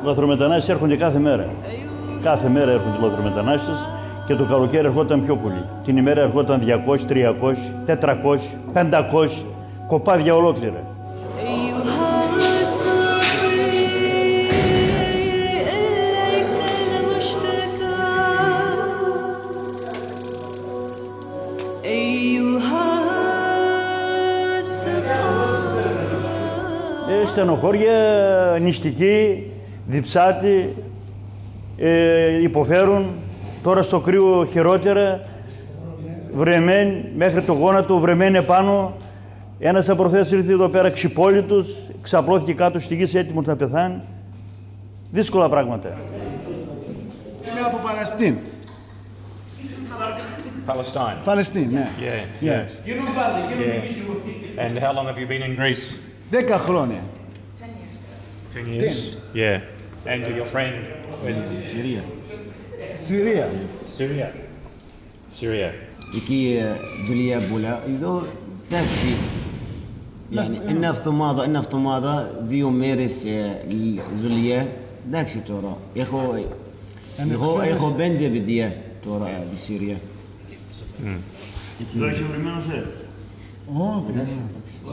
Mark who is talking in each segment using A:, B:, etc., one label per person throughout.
A: Λαθρομετανάστες έρχονται κάθε μέρα. Κάθε μέρα έρχονται λαθρομετανάστες και το καλοκαίρι ερχόταν πιο πολύ. Την ημέρα ερχόταν 200, 300, 400, 500, κοπάδια ολόκληρα. Στενοχώρια, νηστικοί, διψάτοι, υποφέρουν. Τώρα στο κρύο χειρότερα, βρεμένοι, μέχρι το γόνατο, βρεμένοι επάνω. Ένας από προχθές ήρθε εδώ πέρα ξυπόλυτος, ξαπλώθηκε κάτω στη γη, έτοιμος να πεθάνει. Δύσκολα πράγματα.
B: Είμαι από Παλαιστίν.
C: Palestine.
B: Palestine, ναι.
C: Yeah.
B: Yes.
C: Yeah. And how long have you been in Greece?
B: 10 χρόνια.
C: 10 years. Yeah. And your friend in
D: Συρία.
B: Συρία.
C: Syria. Syria.
D: Εκεί δουλειά πολλά. Εδώ εντάξει. Yani ένα εβδομάδα, 2 μέρες δουλειά. Εντάξει τώρα. Έχω 5 παιδιά τώρα στη Συρία.
A: Εδώ είσαι βρημένος,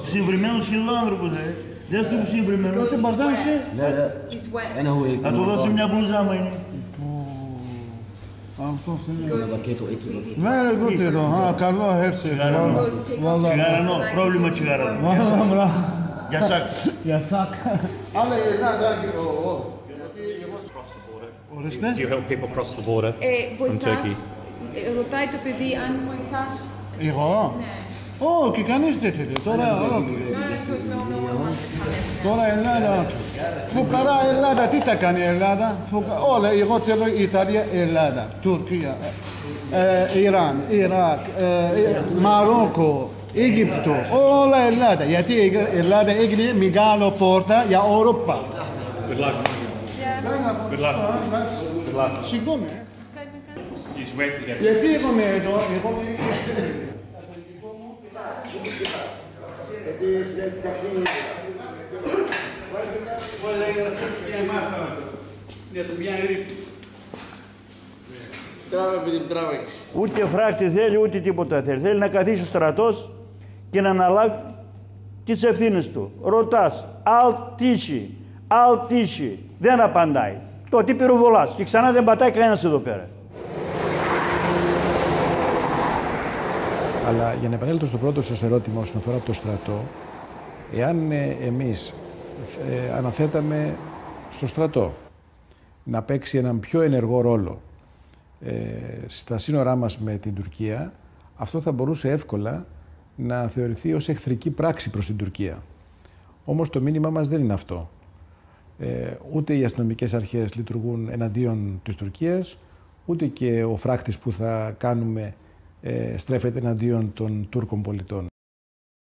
A: Συμβρημένος χιλάνθρωπος, Δεν στο συμβρημένο.
B: Τι μπαρδάνισε.
A: Να του δώσει μια μπλούζα άμα είναι.
B: Αυτό είναι. Very good εδώ. Καλό έρθει.
A: Τσιγαρανό, πρόβλημα τσιγαρανό. Για σάκ.
B: Για σάκ. Αλλά η Ελλάδα.
C: Do you help people cross the border from Turkey?
E: Ρωτάει το παιδί αν βοηθάς.
B: Εγώ. Ω, και κανείς δεν θέλει. Τώρα Ελλάδα. Φουκαρά Ελλάδα. Τι τα κάνει η Ελλάδα. Όλα. Εγώ θέλω Ιταλία, Ελλάδα, Τουρκία, Ιράν, Ιράκ, Μαρόκο, Αίγυπτο. Όλα Ελλάδα. Γιατί η Ελλάδα έγινε μεγάλο πόρτα για Ευρώπη.
C: Good luck. Good luck. Good luck.
B: Συγγνώμη.
C: You
B: Γιατί εγώ είμαι εδώ.
A: Ούτε φράχτη θέλει, ούτε τίποτα θέλει. Θέλει να καθίσει ο στρατός και να αναλάβει τις ευθύνες του. Ρωτάς, αλτίσι, δεν απαντάει. Το τι πυροβολάς και ξανά δεν πατάει κανένας εδώ πέρα.
F: Αλλά για να επανέλθω στο πρώτο σας ερώτημα όσον αφορά το στρατό, εάν εμείς αναθέταμε στο στρατό να παίξει έναν πιο ενεργό ρόλο στα σύνορά μας με την Τουρκία, αυτό θα μπορούσε εύκολα να θεωρηθεί ως εχθρική πράξη προς την Τουρκία. Όμως το μήνυμά μας δεν είναι αυτό. Ούτε οι αστυνομικές αρχές λειτουργούν εναντίον της Τουρκίας, ούτε και ο φράχτης που θα κάνουμε στρέφεται εναντίον των Τούρκων πολιτών.